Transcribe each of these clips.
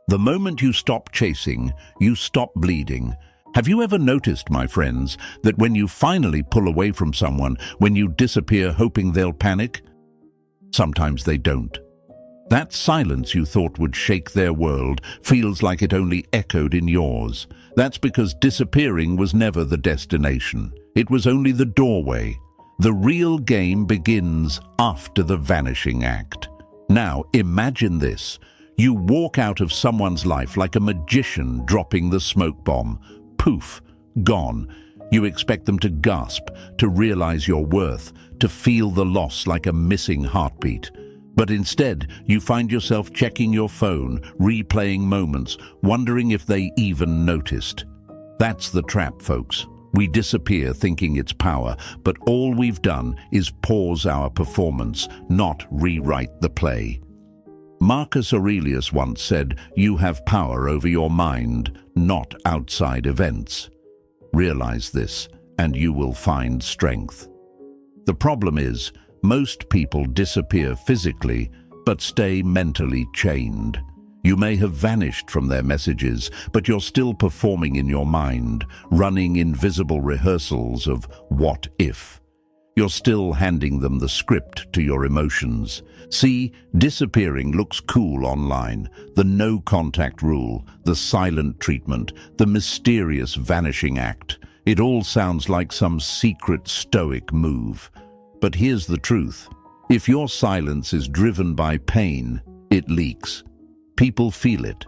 The moment you stop chasing, you stop bleeding. Have you ever noticed, my friends, that when you finally pull away from someone, when you disappear hoping they'll panic, sometimes they don't? That silence you thought would shake their world feels like it only echoed in yours. That's because disappearing was never the destination. It was only the doorway. The real game begins after the vanishing act. Now, imagine this. You walk out of someone's life like a magician dropping the smoke bomb. Poof, gone. You expect them to gasp, to realize your worth, to feel the loss like a missing heartbeat. But instead, you find yourself checking your phone, replaying moments, wondering if they even noticed. That's the trap, folks. We disappear thinking it's power, but all we've done is pause our performance, not rewrite the play. Marcus Aurelius once said, "You have power over your mind, not outside events." Realize this, and you will find strength. The problem is, most people disappear physically, but stay mentally chained. You may have vanished from their messages, but you're still performing in your mind, running invisible rehearsals of what if. You're still handing them the script to your emotions. See, disappearing looks cool online. The no-contact rule, the silent treatment, the mysterious vanishing act. It all sounds like some secret Stoic move. But here's the truth. If your silence is driven by pain, it leaks. People feel it.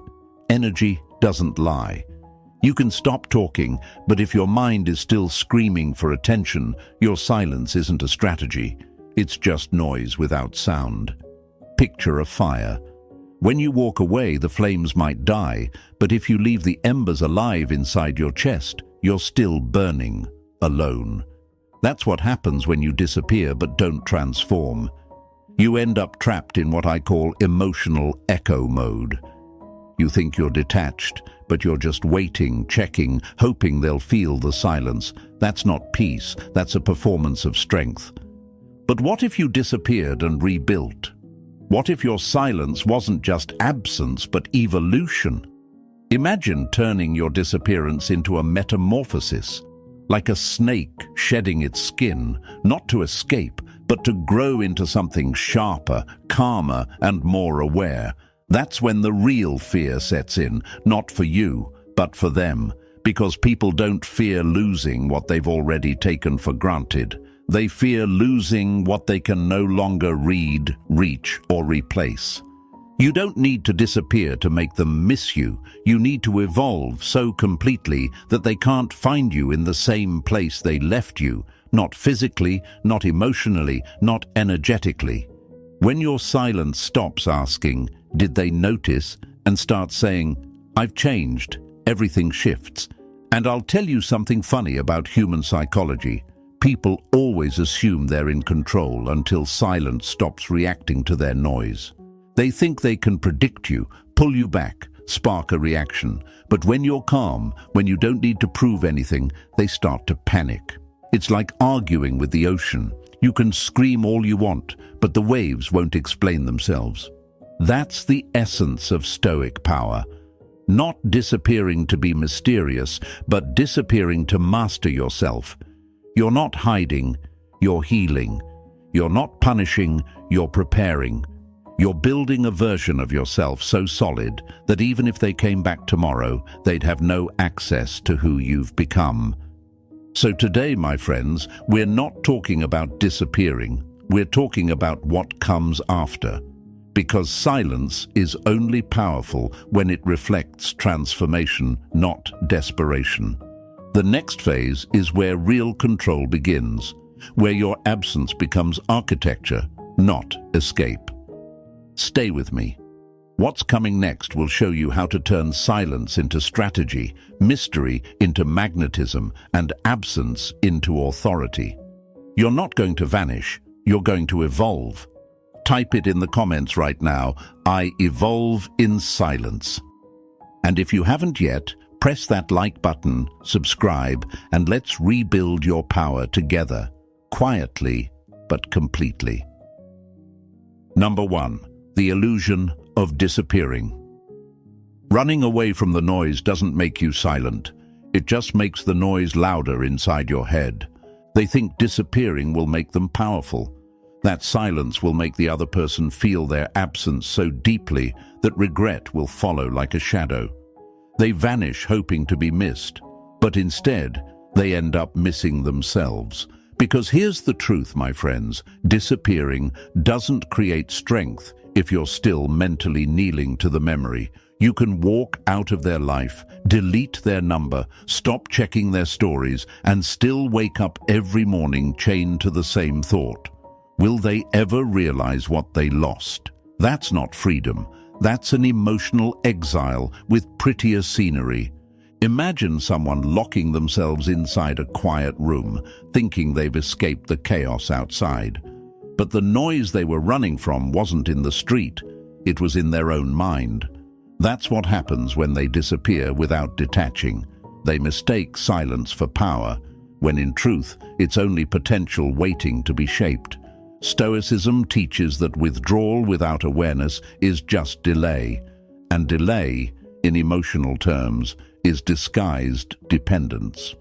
Energy doesn't lie. You can stop talking, but if your mind is still screaming for attention, your silence isn't a strategy. It's just noise without sound. Picture a fire. When you walk away, the flames might die, but if you leave the embers alive inside your chest, you're still burning, alone. That's what happens when you disappear but don't transform. You end up trapped in what I call emotional echo mode. You think you're detached, but you're just waiting, checking, hoping they'll feel the silence. That's not peace, that's a performance of strength. But what if you disappeared and rebuilt? What if your silence wasn't just absence, but evolution? Imagine turning your disappearance into a metamorphosis, like a snake shedding its skin, not to escape, but to grow into something sharper, calmer, and more aware. That's when the real fear sets in, not for you, but for them, because people don't fear losing what they've already taken for granted. They fear losing what they can no longer read, reach, or replace. You don't need to disappear to make them miss you. You need to evolve so completely that they can't find you in the same place they left you, not physically, not emotionally, not energetically. When your silence stops asking, "Did they notice?" and starts saying, "I've changed," everything shifts. And I'll tell you something funny about human psychology. People always assume they're in control until silence stops reacting to their noise. They think they can predict you, pull you back, spark a reaction. But when you're calm, when you don't need to prove anything, they start to panic. It's like arguing with the ocean. You can scream all you want, but the waves won't explain themselves. That's the essence of Stoic power. Not disappearing to be mysterious, but disappearing to master yourself. You're not hiding, you're healing. You're not punishing, you're preparing. You're building a version of yourself so solid that even if they came back tomorrow, they'd have no access to who you've become. So today, my friends, we're not talking about disappearing. We're talking about what comes after. Because silence is only powerful when it reflects transformation, not desperation. The next phase is where real control begins, where your absence becomes architecture, not escape. Stay with me. What's coming next will show you how to turn silence into strategy, mystery into magnetism, and absence into authority. You're not going to vanish, you're going to evolve. Type it in the comments right now, "I evolve in silence." And if you haven't yet, press that like button, subscribe, and let's rebuild your power together, quietly but completely. Number 1. The illusion of disappearing. Running away from the noise doesn't make you silent. It just makes the noise louder inside your head. They think disappearing will make them powerful. That silence will make the other person feel their absence so deeply that regret will follow like a shadow. They vanish hoping to be missed, but instead they end up missing themselves. Because here's the truth, my friends, disappearing doesn't create strength if you're still mentally kneeling to the memory. You can walk out of their life, delete their number, stop checking their stories, and still wake up every morning chained to the same thought. Will they ever realize what they lost? That's not freedom. That's an emotional exile with prettier scenery. Imagine someone locking themselves inside a quiet room, thinking they've escaped the chaos outside. But the noise they were running from wasn't in the street. It was in their own mind. That's what happens when they disappear without detaching. They mistake silence for power, when in truth it's only potential waiting to be shaped. Stoicism teaches that withdrawal without awareness is just delay, and delay, in emotional terms, is disguised dependence.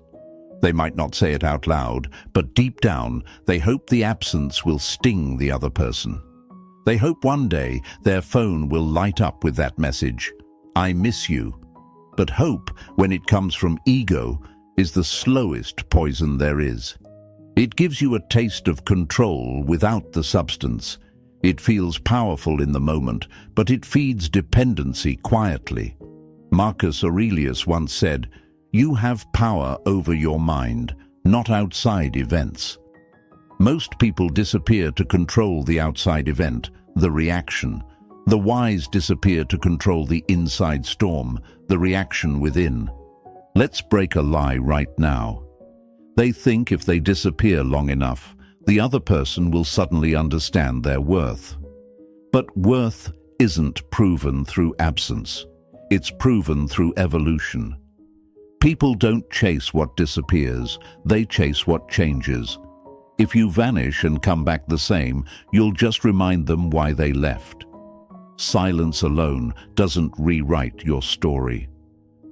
They might not say it out loud, but deep down they hope the absence will sting the other person. They hope one day their phone will light up with that message, "I miss you." But hope, when it comes from ego, is the slowest poison there is. It gives you a taste of control without the substance. It feels powerful in the moment, but it feeds dependency quietly. Marcus Aurelius once said, "You have power over your mind, not outside events." Most people disappear to control the outside event, the reaction. The wise disappear to control the inside storm, the reaction within. Let's break a lie right now. They think if they disappear long enough, the other person will suddenly understand their worth. But worth isn't proven through absence. It's proven through evolution. People don't chase what disappears, they chase what changes. If you vanish and come back the same, you'll just remind them why they left. Silence alone doesn't rewrite your story.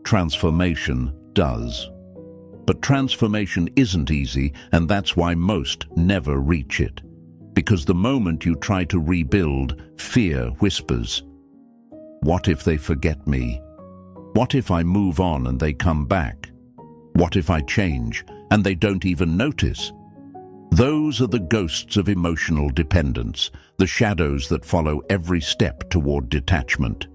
Transformation does. But transformation isn't easy, and that's why most never reach it. Because the moment you try to rebuild, fear whispers. What if they forget me? What if I move on and they come back? What if I change and they don't even notice? Those are the ghosts of emotional dependence, the shadows that follow every step toward detachment.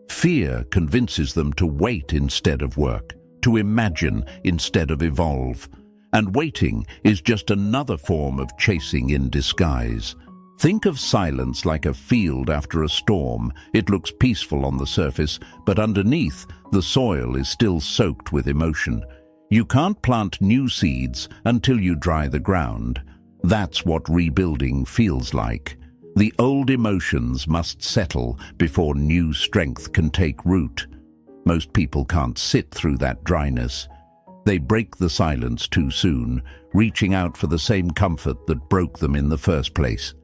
Fear convinces them to wait instead of work, to imagine instead of evolve. And waiting is just another form of chasing in disguise. Think of silence like a field after a storm. It looks peaceful on the surface, but underneath, the soil is still soaked with emotion. You can't plant new seeds until you dry the ground. That's what rebuilding feels like. The old emotions must settle before new strength can take root. Most people can't sit through that dryness. They break the silence too soon, reaching out for the same comfort that broke them in the first place.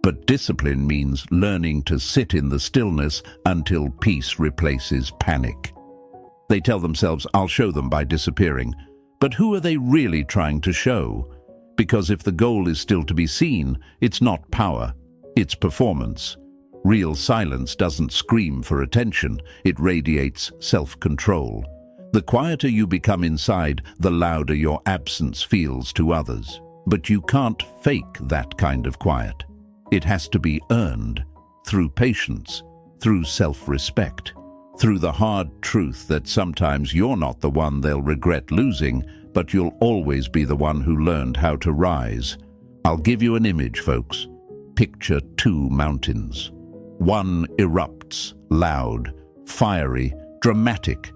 But discipline means learning to sit in the stillness until peace replaces panic. They tell themselves, "I'll show them by disappearing." But who are they really trying to show? Because if the goal is still to be seen, it's not power, it's performance. Real silence doesn't scream for attention, it radiates self-control. The quieter you become inside, the louder your absence feels to others. But you can't fake that kind of quiet. It has to be earned through patience, through self-respect, through the hard truth that sometimes you're not the one they'll regret losing, but you'll always be the one who learned how to rise. I'll give you an image, folks. Picture two mountains. One erupts, loud, fiery, dramatic.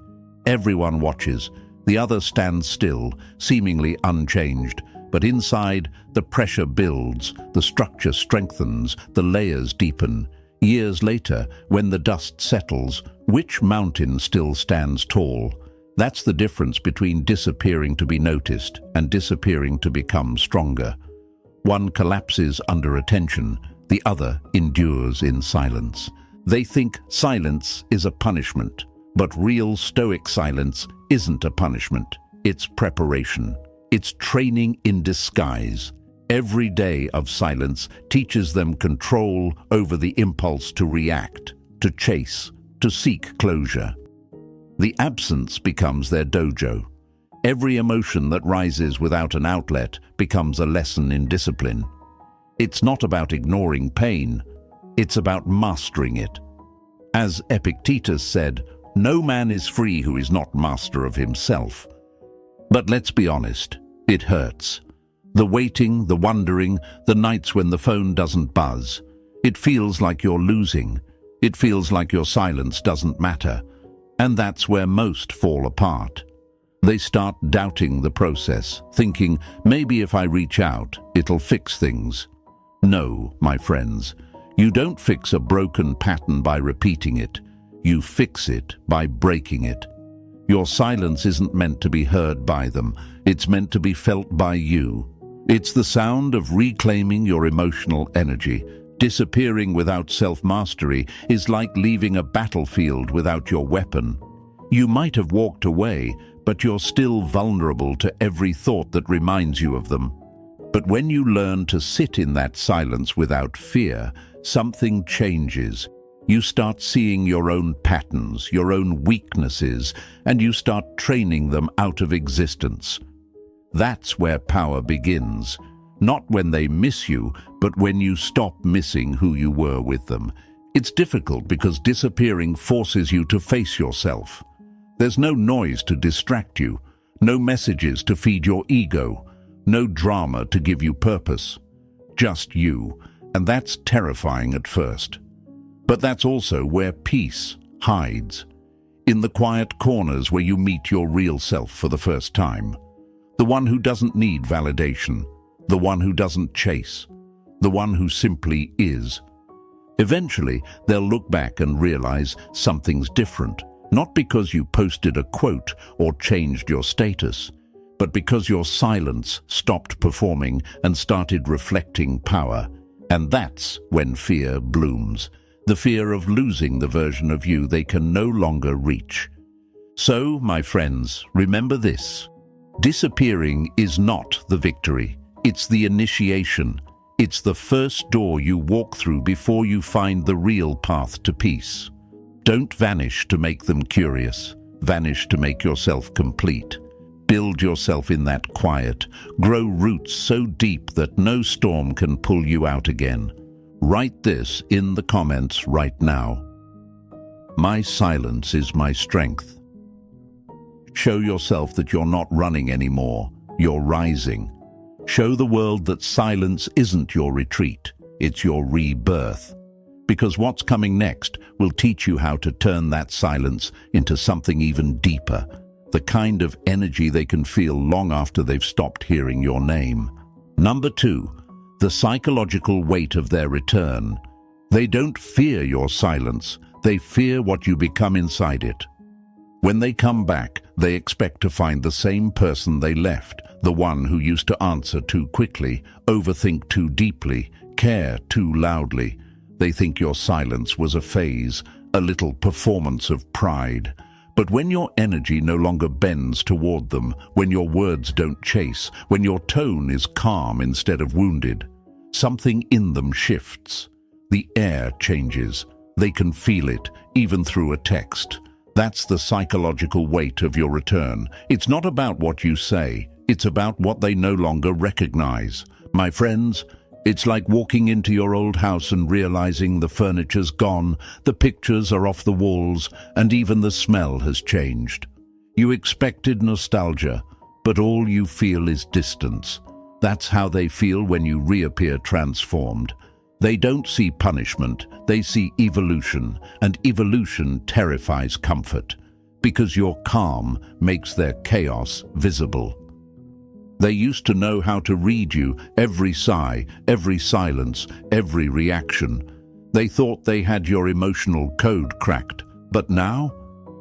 Everyone watches. The other stands still, seemingly unchanged. But inside, the pressure builds, the structure strengthens, the layers deepen. Years later, when the dust settles, which mountain still stands tall? That's the difference between disappearing to be noticed and disappearing to become stronger. One collapses under attention, the other endures in silence. They think silence is a punishment, But real Stoic silence isn't a punishment. It's preparation. It's training in disguise. Every day of silence teaches them control over the impulse to react, to chase, to seek closure. The absence becomes their dojo. Every emotion that rises without an outlet becomes a lesson in discipline. It's not about ignoring pain. It's about mastering it. As Epictetus said, no man is free who is not master of himself. But let's be honest, it hurts. The waiting, the wondering, the nights when the phone doesn't buzz. It feels like you're losing. It feels like your silence doesn't matter. And that's where most fall apart. They start doubting the process, thinking, maybe if I reach out, it'll fix things. No, my friends, you don't fix a broken pattern by repeating it. You fix it by breaking it. Your silence isn't meant to be heard by them. It's meant to be felt by you. It's the sound of reclaiming your emotional energy. Disappearing without self-mastery is like leaving a battlefield without your weapon. You might have walked away, but you're still vulnerable to every thought that reminds you of them. But when you learn to sit in that silence without fear, something changes. You start seeing your own patterns, your own weaknesses, and you start training them out of existence. That's where power begins. Not when they miss you, but when you stop missing who you were with them. It's difficult because disappearing forces you to face yourself. There's no noise to distract you, no messages to feed your ego, no drama to give you purpose. Just you, and that's terrifying at first. But that's also where peace hides. In the quiet corners where you meet your real self for the first time. The one who doesn't need validation. The one who doesn't chase. The one who simply is. Eventually, they'll look back and realize something's different. Not because you posted a quote or changed your status, but because your silence stopped performing and started reflecting power. And that's when fear blooms. The fear of losing the version of you they can no longer reach. So, my friends, remember this. Disappearing is not the victory. It's the initiation. It's the first door you walk through before you find the real path to peace. Don't vanish to make them curious. Vanish to make yourself complete. Build yourself in that quiet. Grow roots so deep that no storm can pull you out again. Write this in the comments right now. My silence is my strength. Show yourself that you're not running anymore. You're rising. Show the world that silence isn't your retreat. It's your rebirth. Because what's coming next will teach you how to turn that silence into something even deeper. The kind of energy they can feel long after they've stopped hearing your name. Number 2. The psychological weight of their return. They don't fear your silence, they fear what you become inside it. When they come back, they expect to find the same person they left, the one who used to answer too quickly, overthink too deeply, care too loudly. They think your silence was a phase, a little performance of pride. But when your energy no longer bends toward them, when your words don't chase, when your tone is calm instead of wounded, something in them shifts. The air changes. They can feel it, even through a text. That's the psychological weight of your return. It's not about what you say. It's about what they no longer recognize. My friends, it's like walking into your old house and realizing the furniture's gone, the pictures are off the walls, and even the smell has changed. You expected nostalgia, but all you feel is distance. That's how they feel when you reappear transformed. They don't see punishment, they see evolution, and evolution terrifies comfort, because your calm makes their chaos visible. They used to know how to read you, every sigh, every silence, every reaction. They thought they had your emotional code cracked, but now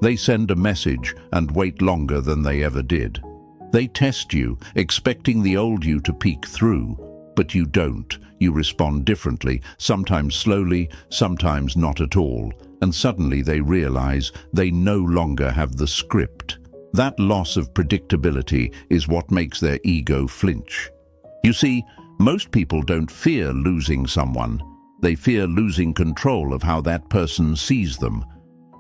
they send a message and wait longer than they ever did. They test you, expecting the old you to peek through, but you don't. You respond differently, sometimes slowly, sometimes not at all. and suddenly they realize they no longer have the script. That loss of predictability is what makes their ego flinch. You see, most people don't fear losing someone. They fear losing control of how that person sees them.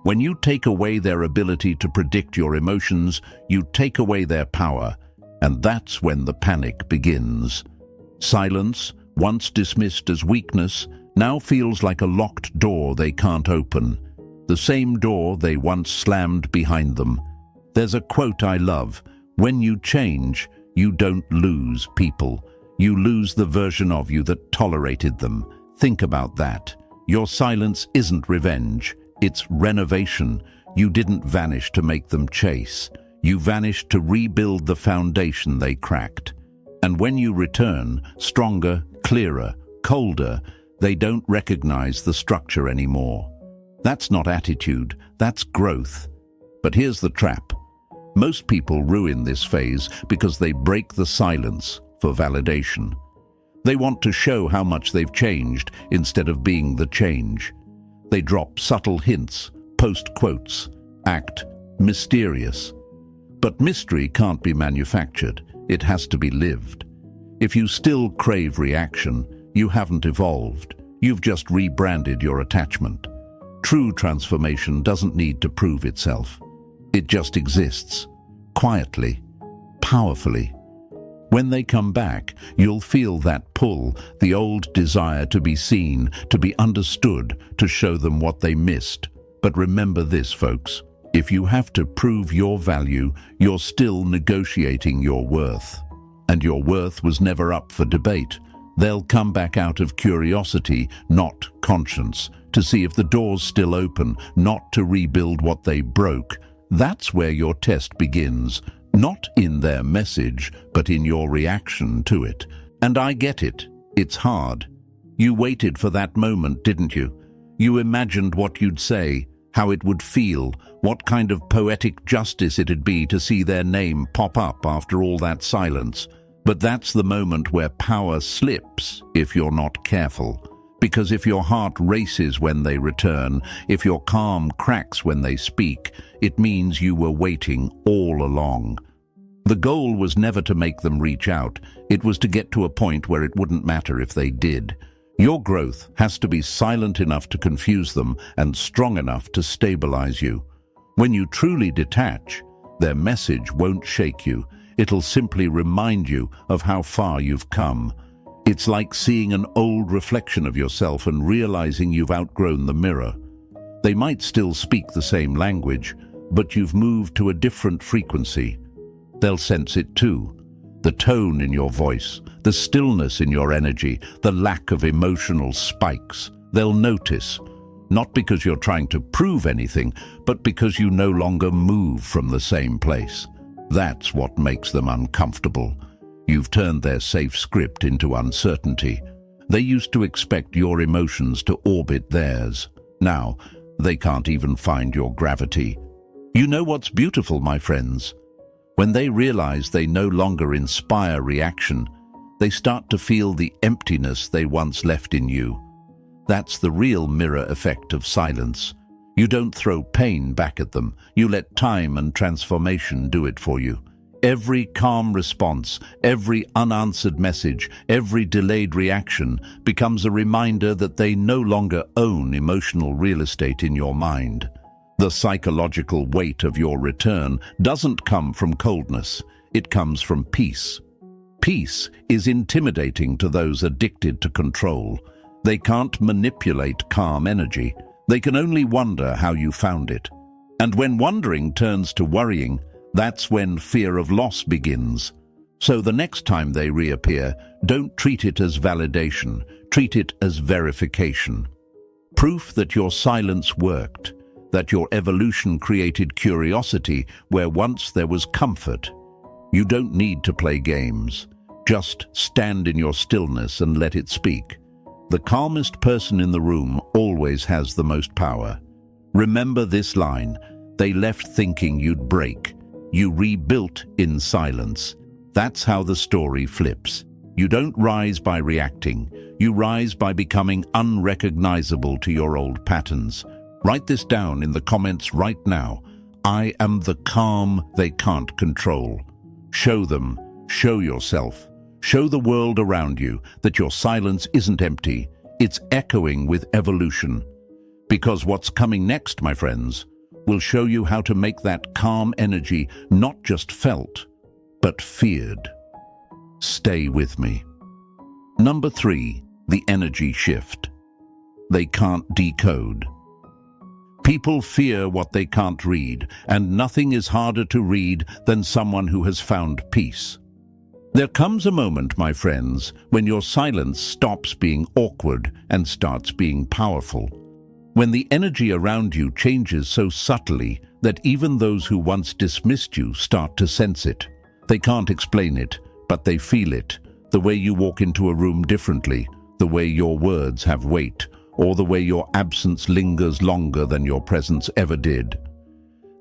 When you take away their ability to predict your emotions, you take away their power, and that's when the panic begins. Silence, once dismissed as weakness, now feels like a locked door they can't open. The same door they once slammed behind them. There's a quote I love: "When you change, you don't lose people. You lose the version of you that tolerated them." Think about that. Your silence isn't revenge, it's renovation. You didn't vanish to make them chase. You vanished to rebuild the foundation they cracked. And when you return, stronger, clearer, colder, they don't recognize the structure anymore. That's not attitude, that's growth. But here's the trap. Most people ruin this phase because they break the silence for validation. They want to show how much they've changed instead of being the change. They drop subtle hints, post quotes, act mysterious. But mystery can't be manufactured. It has to be lived. If you still crave reaction, you haven't evolved. You've just rebranded your attachment. True transformation doesn't need to prove itself. It just exists, quietly, powerfully. When they come back, you'll feel that pull, the old desire to be seen, to be understood, to show them what they missed. But remember this, folks. If you have to prove your value, you're still negotiating your worth. And your worth was never up for debate. They'll come back out of curiosity, not conscience, to see if the door's still open, not to rebuild what they broke. That's where your test begins. Not in their message, but in your reaction to it. And I get it. It's hard. You waited for that moment, didn't you? You imagined what you'd say, how it would feel, what kind of poetic justice it'd be to see their name pop up after all that silence. But that's the moment where power slips if you're not careful. Because if your heart races when they return, if your calm cracks when they speak, it means you were waiting all along. The goal was never to make them reach out. It was to get to a point where it wouldn't matter if they did. Your growth has to be silent enough to confuse them and strong enough to stabilize you. When you truly detach, their message won't shake you. It'll simply remind you of how far you've come. It's like seeing an old reflection of yourself and realizing you've outgrown the mirror. They might still speak the same language, but you've moved to a different frequency. They'll sense it too. The tone in your voice, the stillness in your energy, the lack of emotional spikes. They'll notice, not because you're trying to prove anything, but because you no longer move from the same place. That's what makes them uncomfortable. You've turned their safe script into uncertainty. They used to expect your emotions to orbit theirs. Now, they can't even find your gravity. You know what's beautiful, my friends? When they realize they no longer inspire reaction, they start to feel the emptiness they once left in you. That's the real mirror effect of silence. You don't throw pain back at them. You let time and transformation do it for you. Every calm response, every unanswered message, every delayed reaction becomes a reminder that they no longer own emotional real estate in your mind. The psychological weight of your return doesn't come from coldness. It comes from peace. Peace is intimidating to those addicted to control. They can't manipulate calm energy. They can only wonder how you found it. And when wondering turns to worrying, that's when fear of loss begins. So the next time they reappear, don't treat it as validation. Treat it as verification. Proof that your silence worked, that your evolution created curiosity where once there was comfort. You don't need to play games. Just stand in your stillness and let it speak. The calmest person in the room always has the most power. Remember this line: they left thinking you'd break. You rebuilt in silence. That's how the story flips. You don't rise by reacting. You rise by becoming unrecognizable to your old patterns. Write this down in the comments right now. I am the calm they can't control. Show them, show yourself, show the world around you that your silence isn't empty, it's echoing with evolution. Because what's coming next, my friends, will show you how to make that calm energy not just felt, but feared. Stay with me. Number 3, the energy shift. They can't decode. People fear what they can't read, and nothing is harder to read than someone who has found peace. There comes a moment, my friends, when your silence stops being awkward and starts being powerful. When the energy around you changes so subtly that even those who once dismissed you start to sense it. They can't explain it, but they feel it. The way you walk into a room differently, the way your words have weight, or the way your absence lingers longer than your presence ever did.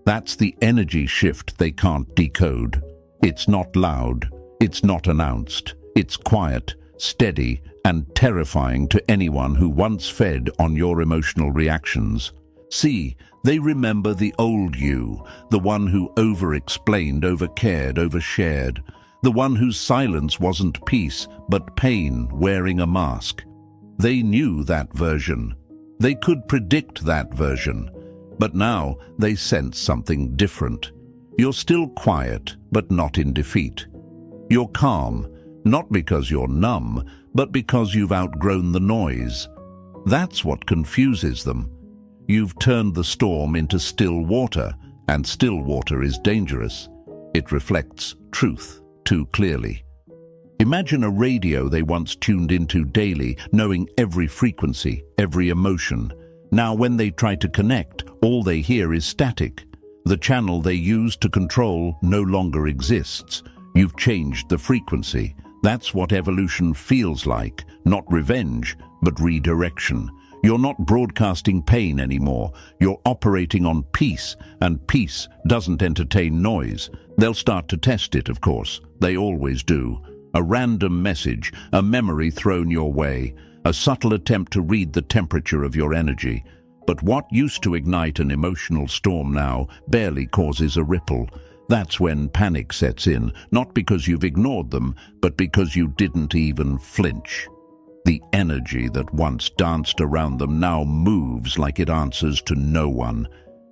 That's the energy shift they can't decode. It's not loud, it's not announced, it's quiet, steady, and terrifying to anyone who once fed on your emotional reactions. See, they remember the old you, the one who over-explained, over-cared, overshared, the one whose silence wasn't peace, but pain wearing a mask. They knew that version. They could predict that version. But now they sense something different. You're still quiet, but not in defeat. You're calm, not because you're numb, but because you've outgrown the noise. That's what confuses them. You've turned the storm into still water, and still water is dangerous. It reflects truth too clearly. Imagine a radio they once tuned into daily, knowing every frequency, every emotion. Now when they try to connect, all they hear is static. The channel they used to control no longer exists. You've changed the frequency. That's what evolution feels like, not revenge, but redirection. You're not broadcasting pain anymore. You're operating on peace, and peace doesn't entertain noise. They'll start to test it, of course. They always do. A random message, a memory thrown your way, a subtle attempt to read the temperature of your energy. But what used to ignite an emotional storm now barely causes a ripple. That's when panic sets in, not because you've ignored them, but because you didn't even flinch. The energy that once danced around them now moves like it answers to no one.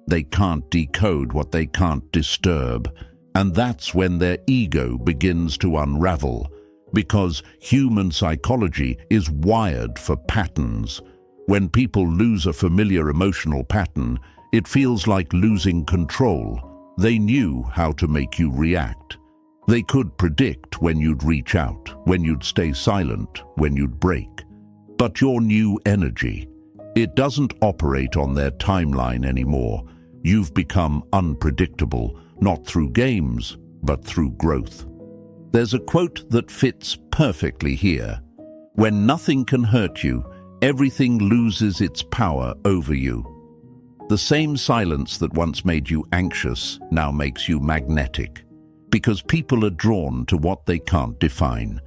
They can't decode what they can't disturb. And that's when their ego begins to unravel, because human psychology is wired for patterns. When people lose a familiar emotional pattern, it feels like losing control. They knew how to make you react. They could predict when you'd reach out, when you'd stay silent, when you'd break. But your new energy, it doesn't operate on their timeline anymore. You've become unpredictable, not through games, but through growth. There's a quote that fits perfectly here. When nothing can hurt you, everything loses its power over you. The same silence that once made you anxious now makes you magnetic, because people are drawn to what they can't define.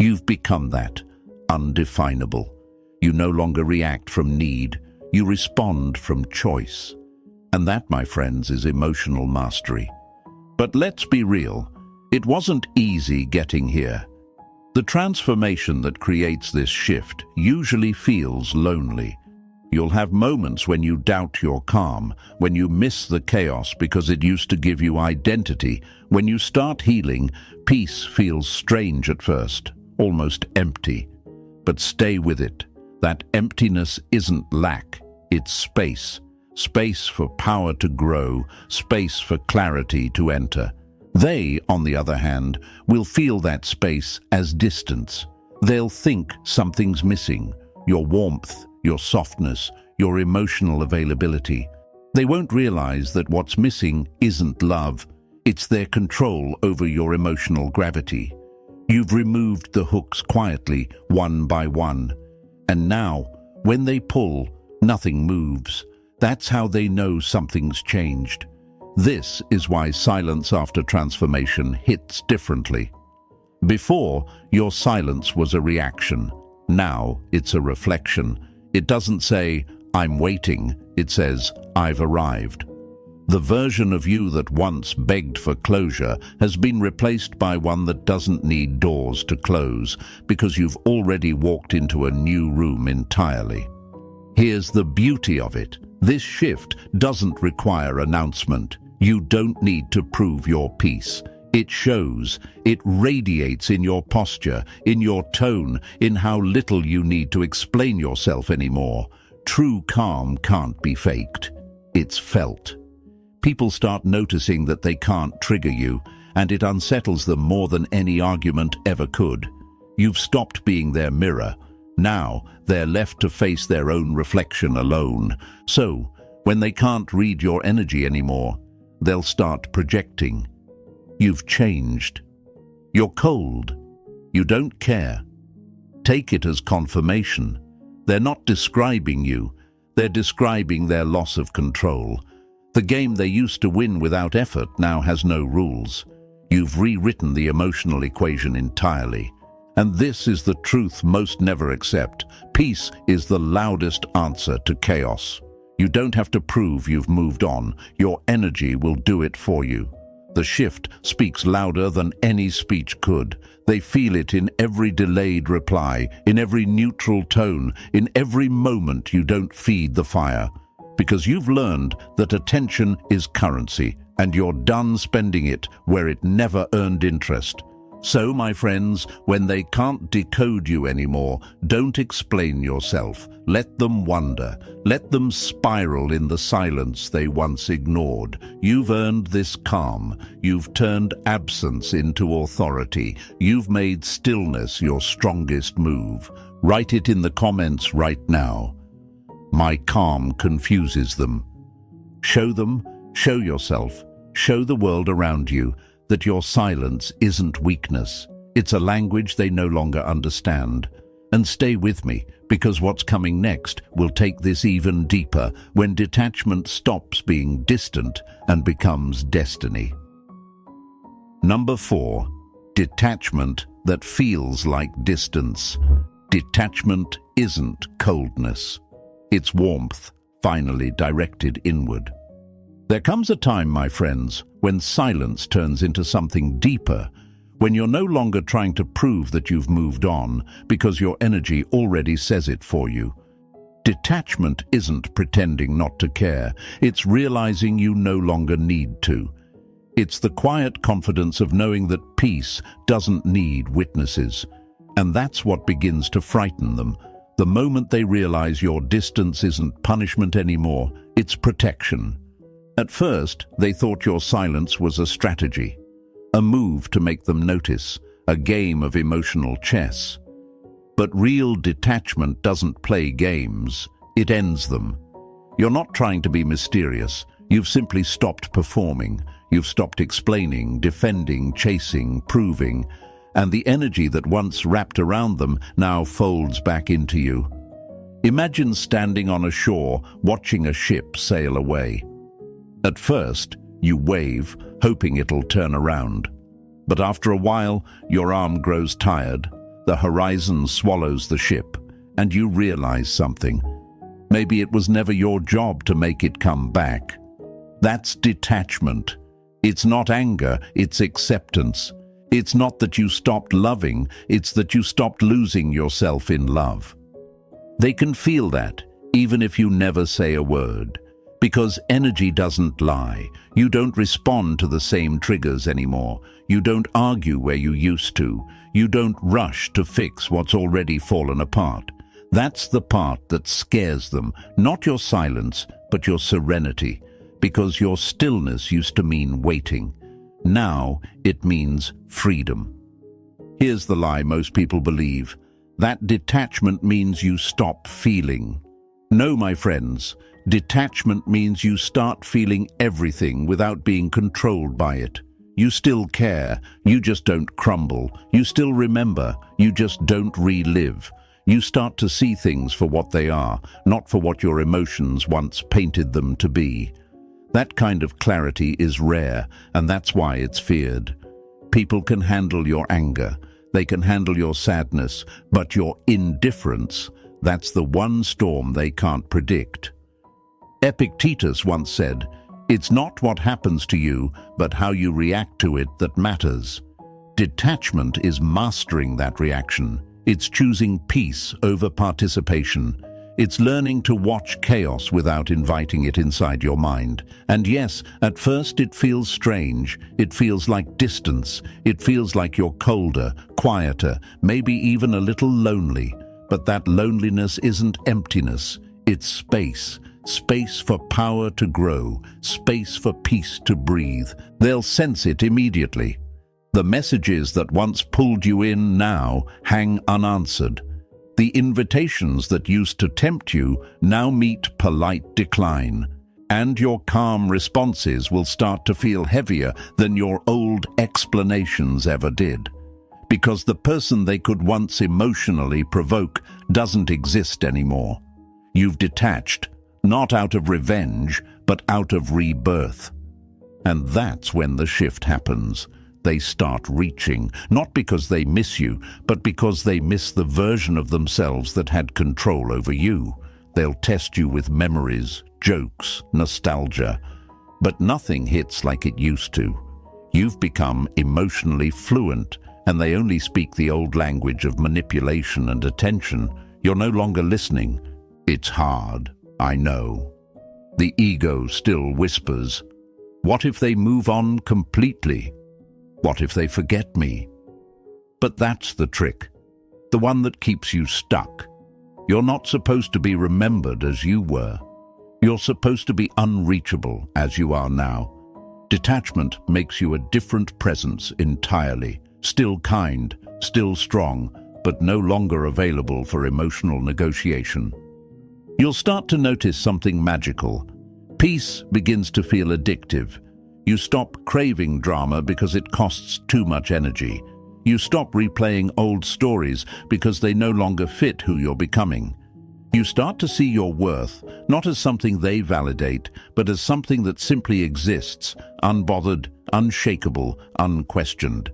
You've become that, undefinable. You no longer react from need, you respond from choice. And that, my friends, is emotional mastery. But let's be real, it wasn't easy getting here. The transformation that creates this shift usually feels lonely. You'll have moments when you doubt your calm, when you miss the chaos because it used to give you identity. When you start healing, peace feels strange at first, almost empty. But stay with it. That emptiness isn't lack, it's space. Space for power to grow, space for clarity to enter. They, on the other hand, will feel that space as distance. They'll think something's missing, your warmth, your softness, your emotional availability. They won't realize that what's missing isn't love, it's their control over your emotional gravity. You've removed the hooks quietly, one by one. And now, when they pull, nothing moves. That's how they know something's changed. This is why silence after transformation hits differently. Before, your silence was a reaction. Now, it's a reflection. It doesn't say, "I'm waiting," it says, "I've arrived." The version of you that once begged for closure has been replaced by one that doesn't need doors to close because you've already walked into a new room entirely. Here's the beauty of it. This shift doesn't require announcement. You don't need to prove your peace. It shows, it radiates in your posture, in your tone, in how little you need to explain yourself anymore. True calm can't be faked. It's felt. People start noticing that they can't trigger you, and it unsettles them more than any argument ever could. You've stopped being their mirror. Now they're left to face their own reflection alone. So, when they can't read your energy anymore, they'll start projecting. You've changed. You're cold. You don't care. Take it as confirmation. They're not describing you. They're describing their loss of control. The game they used to win without effort now has no rules. You've rewritten the emotional equation entirely. And this is the truth most never accept. Peace is the loudest answer to chaos. You don't have to prove you've moved on. Your energy will do it for you. The shift speaks louder than any speech could. They feel it in every delayed reply, in every neutral tone, in every moment you don't feed the fire. Because you've learned that attention is currency, and you're done spending it where it never earned interest. So, my friends, when they can't decode you anymore, don't explain yourself. Let them wonder. Let them spiral in the silence they once ignored. You've earned this calm. You've turned absence into authority. You've made stillness your strongest move. Write it in the comments right now. My calm confuses them. Show them, show yourself, show the world around you that your silence isn't weakness. It's a language they no longer understand. And stay with me, because what's coming next will take this even deeper when detachment stops being distant and becomes destiny. Number 4. Detachment that feels like distance. Detachment isn't coldness. It's warmth, finally directed inward. There comes a time, my friends, when silence turns into something deeper, when you're no longer trying to prove that you've moved on because your energy already says it for you. Detachment isn't pretending not to care. It's realizing you no longer need to. It's the quiet confidence of knowing that peace doesn't need witnesses. And that's what begins to frighten them. The moment they realize your distance isn't punishment anymore, it's protection. At first, they thought your silence was a strategy, a move to make them notice, a game of emotional chess. But real detachment doesn't play games, it ends them. You're not trying to be mysterious, you've simply stopped performing, you've stopped explaining, defending, chasing, proving, and the energy that once wrapped around them now folds back into you. Imagine standing on a shore, watching a ship sail away. At first, you wave, hoping it'll turn around. But after a while, your arm grows tired, the horizon swallows the ship, and you realize something. Maybe it was never your job to make it come back. That's detachment. It's not anger, it's acceptance. It's not that you stopped loving, it's that you stopped losing yourself in love. They can feel that, even if you never say a word. Because energy doesn't lie. You don't respond to the same triggers anymore. You don't argue where you used to. You don't rush to fix what's already fallen apart. That's the part that scares them, not your silence, but your serenity. Because your stillness used to mean waiting. Now it means freedom. Here's the lie most people believe. That detachment means you stop feeling. No, my friends, detachment means you start feeling everything without being controlled by it. You still care, you just don't crumble. You still remember, you just don't relive. You start to see things for what they are, not for what your emotions once painted them to be. That kind of clarity is rare, and that's why it's feared. People can handle your anger, they can handle your sadness, but your indifference, That's the one storm they can't predict. Epictetus once said, "It's not what happens to you, but how you react to it that matters." Detachment is mastering that reaction. It's choosing peace over participation. It's learning to watch chaos without inviting it inside your mind. And yes, at first it feels strange. It feels like distance. It feels like you're colder, quieter, maybe even a little lonely. But that loneliness isn't emptiness. It's space. Space for power to grow. Space for peace to breathe. They'll sense it immediately. The messages that once pulled you in now hang unanswered. The invitations that used to tempt you now meet polite decline, and your calm responses will start to feel heavier than your old explanations ever did, because the person they could once emotionally provoke doesn't exist anymore. You've detached, not out of revenge, but out of rebirth. And that's when the shift happens. They start reaching, not because they miss you, but because they miss the version of themselves that had control over you. They'll test you with memories, jokes, nostalgia. But nothing hits like it used to. You've become emotionally fluent, and they only speak the old language of manipulation and attention. You're no longer listening. It's hard, I know. The ego still whispers, "What if they move on completely? What if they forget me?" But that's the trick, the one that keeps you stuck. You're not supposed to be remembered as you were. You're supposed to be unreachable as you are now. Detachment makes you a different presence entirely, still kind, still strong, but no longer available for emotional negotiation. You'll start to notice something magical. Peace begins to feel addictive. You stop craving drama because it costs too much energy. You stop replaying old stories because they no longer fit who you're becoming. You start to see your worth, not as something they validate, but as something that simply exists, unbothered, unshakable, unquestioned.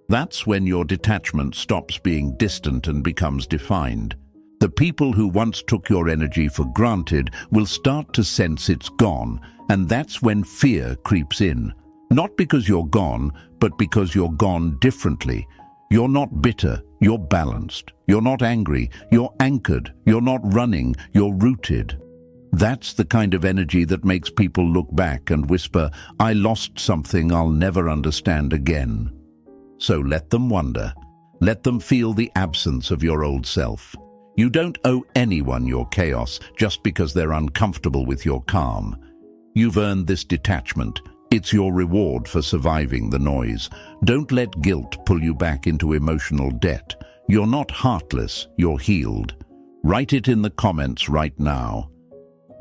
That's when your detachment stops being distant and becomes defined. The people who once took your energy for granted will start to sense it's gone, and that's when fear creeps in. Not because you're gone, but because you're gone differently. You're not bitter, you're balanced. You're not angry, you're anchored. You're not running, you're rooted. That's the kind of energy that makes people look back and whisper, "I lost something I'll never understand again." So let them wonder. Let them feel the absence of your old self. You don't owe anyone your chaos just because they're uncomfortable with your calm. You've earned this detachment. It's your reward for surviving the noise. Don't let guilt pull you back into emotional debt. You're not heartless, you're healed. Write it in the comments right now.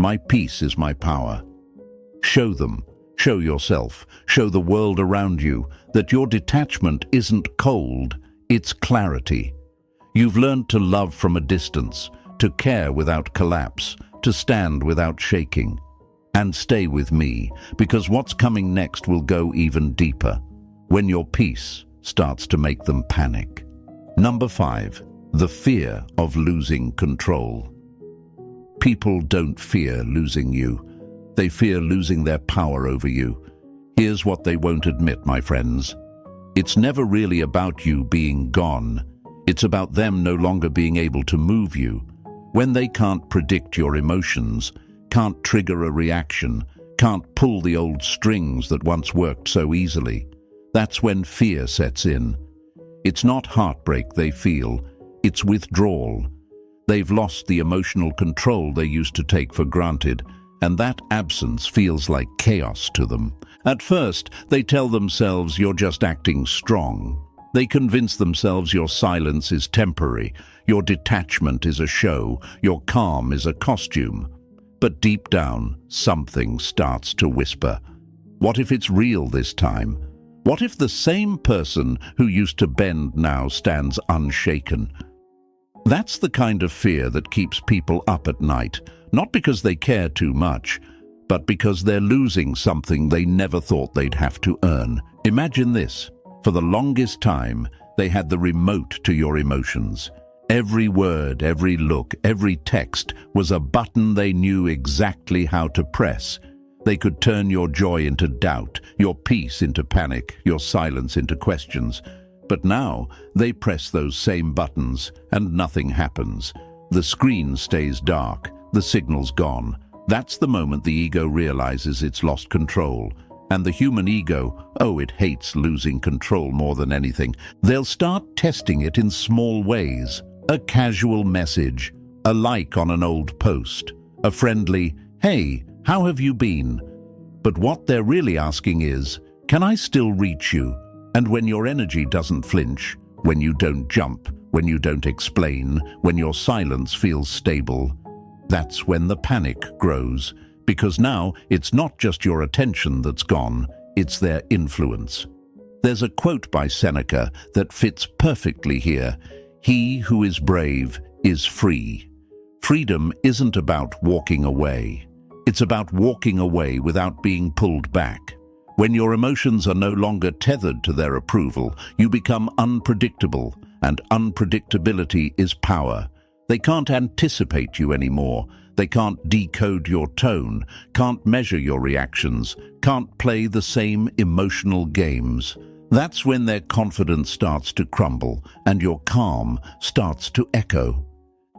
My peace is my power. Show them, show yourself, show the world around you that your detachment isn't cold, it's clarity. You've learned to love from a distance, to care without collapse, to stand without shaking. And stay with me, because what's coming next will go even deeper, when your peace starts to make them panic. Number 5, the fear of losing control. People don't fear losing you. They fear losing their power over you. Here's what they won't admit, my friends. It's never really about you being gone. It's about them no longer being able to move you. When they can't predict your emotions, can't trigger a reaction, can't pull the old strings that once worked so easily, that's when fear sets in. It's not heartbreak they feel, it's withdrawal. They've lost the emotional control they used to take for granted, and that absence feels like chaos to them. At first, they tell themselves you're just acting strong. They convince themselves your silence is temporary, your detachment is a show, your calm is a costume. But deep down, something starts to whisper. What if it's real this time? What if the same person who used to bend now stands unshaken? That's the kind of fear that keeps people up at night, not because they care too much, but because they're losing something they never thought they'd have to earn. Imagine this. For the longest time, they had the remote to your emotions. Every word, every look, every text was a button they knew exactly how to press. They could turn your joy into doubt, your peace into panic, your silence into questions. But now they press those same buttons and nothing happens. The screen stays dark, the signal's gone. That's the moment the ego realizes it's lost control. And the human ego, oh, it hates losing control more than anything. They'll start testing it in small ways. A casual message, a like on an old post, a friendly, "Hey, how have you been?" But what they're really asking is, can I still reach you? And when your energy doesn't flinch, when you don't jump, when you don't explain, when your silence feels stable, that's when the panic grows. Because now it's not just your attention that's gone, it's their influence. There's a quote by Seneca that fits perfectly here. He who is brave is free. Freedom isn't about walking away. It's about walking away without being pulled back. When your emotions are no longer tethered to their approval, you become unpredictable, and unpredictability is power. They can't anticipate you anymore. They can't decode your tone, can't measure your reactions, can't play the same emotional games. That's when their confidence starts to crumble and your calm starts to echo.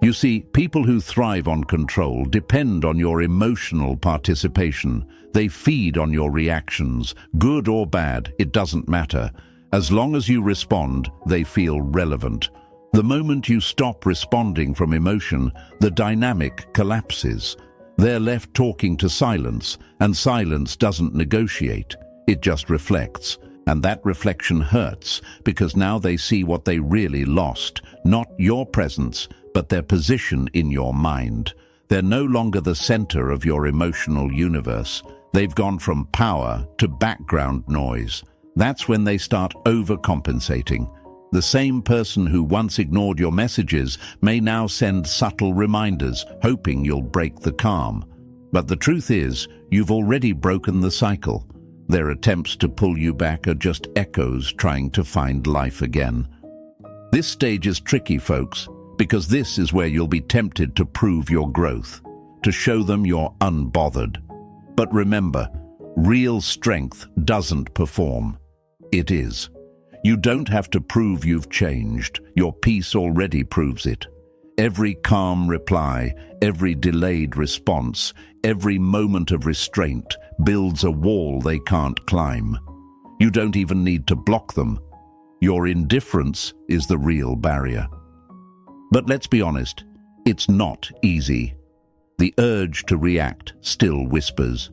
You see, people who thrive on control depend on your emotional participation. They feed on your reactions, good or bad, it doesn't matter. As long as you respond, they feel relevant. The moment you stop responding from emotion, the dynamic collapses. They're left talking to silence, and silence doesn't negotiate. It just reflects. And that reflection hurts, because now they see what they really lost, not your presence, but their position in your mind. They're no longer the center of your emotional universe. They've gone from power to background noise. That's when they start overcompensating. The same person who once ignored your messages may now send subtle reminders, hoping you'll break the calm. But the truth is, you've already broken the cycle. Their attempts to pull you back are just echoes trying to find life again. This stage is tricky, folks, because this is where you'll be tempted to prove your growth, to show them you're unbothered. But remember, real strength doesn't perform. It is. You don't have to prove you've changed. Your peace already proves it. Every calm reply, every delayed response, every moment of restraint builds a wall they can't climb. You don't even need to block them. Your indifference is the real barrier. But let's be honest, it's not easy. The urge to react still whispers.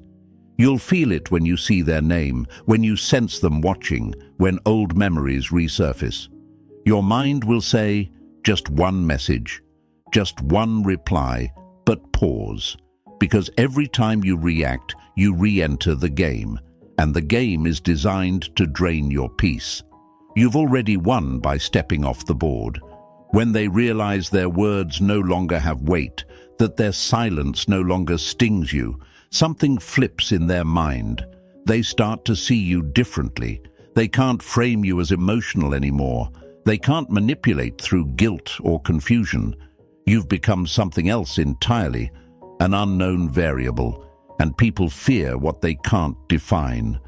You'll feel it when you see their name, when you sense them watching, when old memories resurface. Your mind will say, just one message, just one reply, but pause. Because every time you react, you re-enter the game, and the game is designed to drain your peace. You've already won by stepping off the board. When they realize their words no longer have weight, that their silence no longer stings you, something flips in their mind. They start to see you differently. They can't frame you as emotional anymore. They can't manipulate through guilt or confusion. You've become something else entirely, an unknown variable, and people fear what they can't define.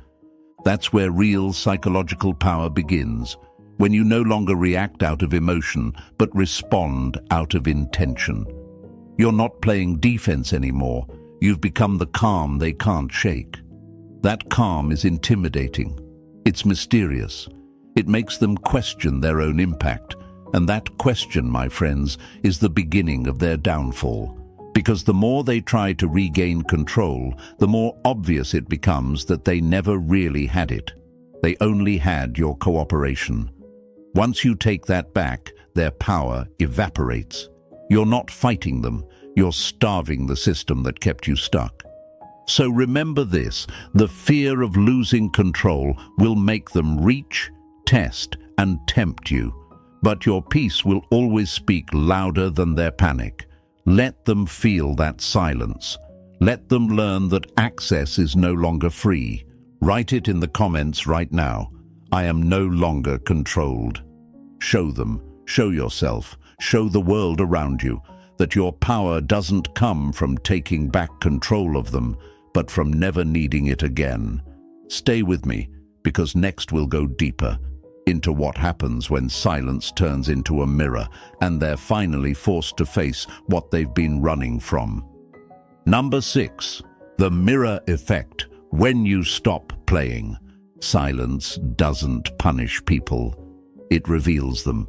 That's where real psychological power begins, when you no longer react out of emotion, but respond out of intention. You're not playing defense anymore. You've become the calm they can't shake. That calm is intimidating. It's mysterious. It makes them question their own impact. And that question, my friends, is the beginning of their downfall. Because the more they try to regain control, the more obvious it becomes that they never really had it. They only had your cooperation. Once you take that back, their power evaporates. You're not fighting them. You're starving the system that kept you stuck. So remember this, the fear of losing control will make them reach, test, and tempt you. But your peace will always speak louder than their panic. Let them feel that silence. Let them learn that access is no longer free. Write it in the comments right now. I am no longer controlled. Show them, show yourself, show the world around you that your power doesn't come from taking back control of them, but from never needing it again. Stay with me, because next we'll go deeper into what happens when silence turns into a mirror and they're finally forced to face what they've been running from. Number 6. The mirror effect. When you stop playing, silence doesn't punish people. It reveals them.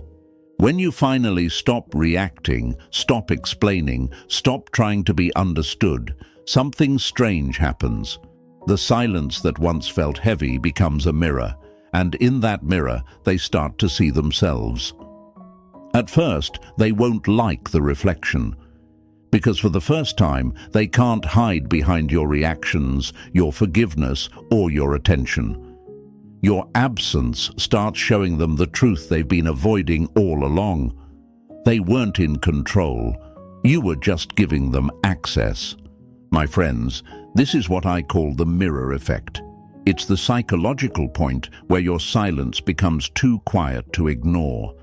When you finally stop reacting, stop explaining, stop trying to be understood, something strange happens. The silence that once felt heavy becomes a mirror, and in that mirror they start to see themselves. At first, they won't like the reflection, because for the first time, they can't hide behind your reactions, your forgiveness, or your attention. Your absence starts showing them the truth they've been avoiding all along. They weren't in control. You were just giving them access. My friends, this is what I call the mirror effect. It's the psychological point where your silence becomes too quiet to ignore.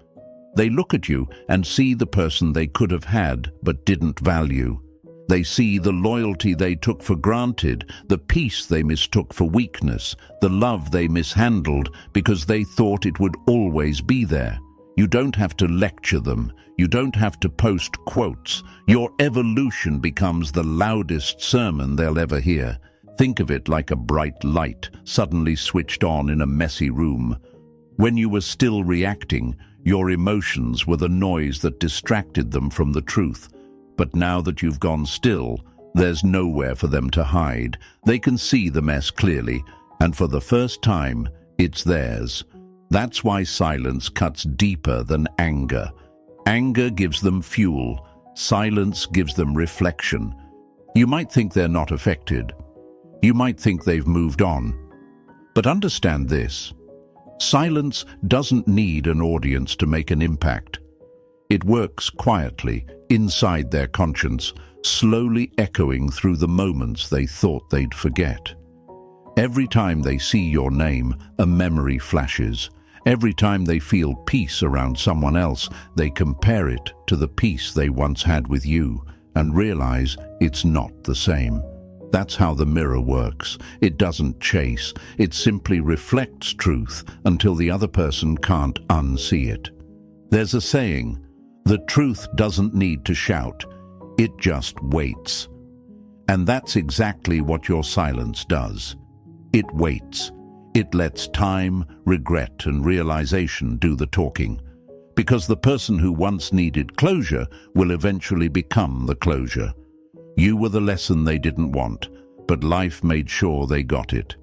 They look at you and see the person they could have had but didn't value. They see the loyalty they took for granted, the peace they mistook for weakness, the love they mishandled because they thought it would always be there. You don't have to lecture them. You don't have to post quotes. Your evolution becomes the loudest sermon they'll ever hear. Think of it like a bright light suddenly switched on in a messy room. When you were still reacting, your emotions were the noise that distracted them from the truth. But now that you've gone still, there's nowhere for them to hide. They can see the mess clearly, and for the first time, it's theirs. That's why silence cuts deeper than anger. Anger gives them fuel. Silence gives them reflection. You might think they're not affected. You might think they've moved on. But understand this. Silence doesn't need an audience to make an impact. It works quietly, inside their conscience, slowly echoing through the moments they thought they'd forget. Every time they see your name, a memory flashes. Every time they feel peace around someone else, they compare it to the peace they once had with you and realize it's not the same. That's how the mirror works. It doesn't chase. It simply reflects truth until the other person can't unsee it. There's a saying, the truth doesn't need to shout. It just waits. And that's exactly what your silence does. It waits. It lets time, regret, and realization do the talking. Because the person who once needed closure will eventually become the closure. You were the lesson they didn't want, but life made sure they got it.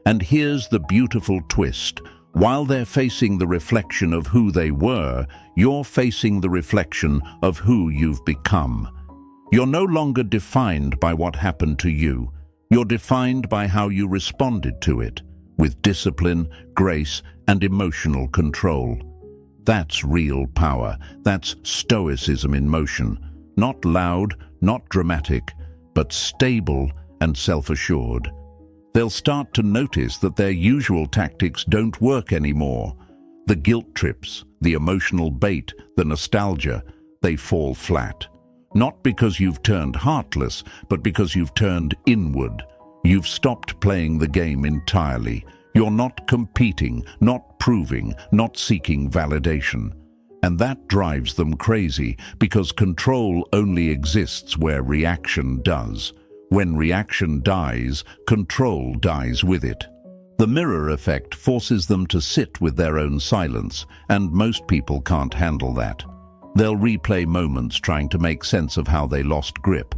And here's the beautiful twist. While they're facing the reflection of who they were, you're facing the reflection of who you've become. You're no longer defined by what happened to you. You're defined by how you responded to it, with discipline, grace, and emotional control. That's real power. That's stoicism in motion. Not loud, not dramatic, but stable and self-assured. They'll start to notice that their usual tactics don't work anymore. The guilt trips, the emotional bait, the nostalgia, they fall flat. Not because you've turned heartless, but because you've turned inward. You've stopped playing the game entirely. You're not competing, not proving, not seeking validation. And that drives them crazy, because control only exists where reaction does. When reaction dies, control dies with it. The mirror effect forces them to sit with their own silence, and most people can't handle that. They'll replay moments trying to make sense of how they lost grip.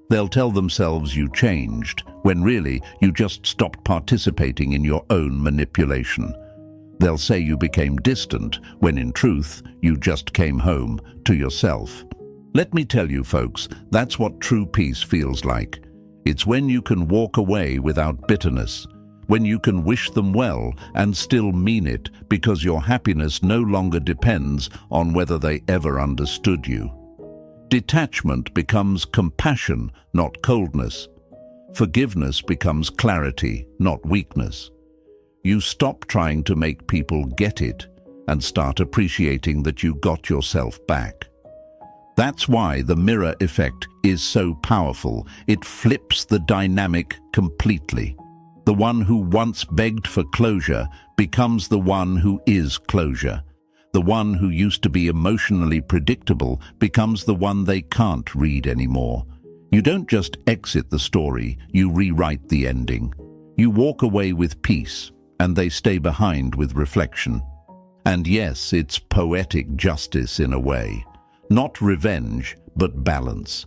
They'll tell themselves you changed, when really you just stopped participating in your own manipulation. They'll say you became distant, when in truth, you just came home to yourself. Let me tell you, folks, that's what true peace feels like. It's when you can walk away without bitterness, when you can wish them well and still mean it because your happiness no longer depends on whether they ever understood you. Detachment becomes compassion, not coldness. Forgiveness becomes clarity, not weakness. You stop trying to make people get it and start appreciating that you got yourself back. That's why the mirror effect is so powerful. It flips the dynamic completely. The one who once begged for closure becomes the one who is closure. The one who used to be emotionally predictable becomes the one they can't read anymore. You don't just exit the story, you rewrite the ending. You walk away with peace, and they stay behind with reflection. And yes, it's poetic justice in a way. Not revenge, but balance.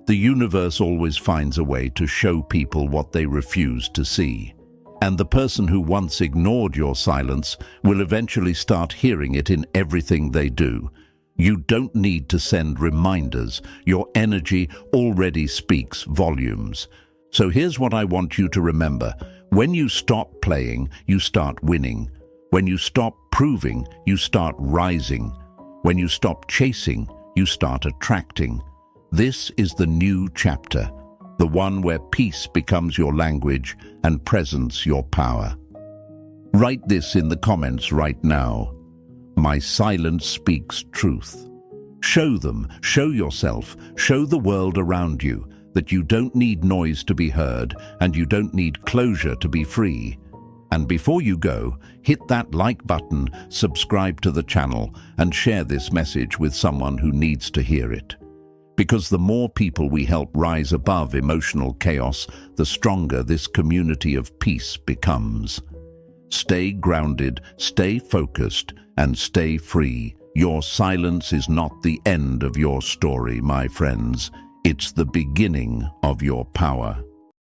The universe always finds a way to show people what they refuse to see. And the person who once ignored your silence will eventually start hearing it in everything they do. You don't need to send reminders. Your energy already speaks volumes. So here's what I want you to remember. When you stop playing, you start winning. When you stop proving, you start rising. When you stop chasing, you start attracting. This is the new chapter, the one where peace becomes your language and presence your power. Write this in the comments right now. My silence speaks truth. Show them, show yourself, show the world around you that you don't need noise to be heard and you don't need closure to be free. And before you go, hit that like button, subscribe to the channel, and share this message with someone who needs to hear it. Because the more people we help rise above emotional chaos, the stronger this community of peace becomes. Stay grounded, stay focused, and stay free. Your silence is not the end of your story, my friends. It's the beginning of your power.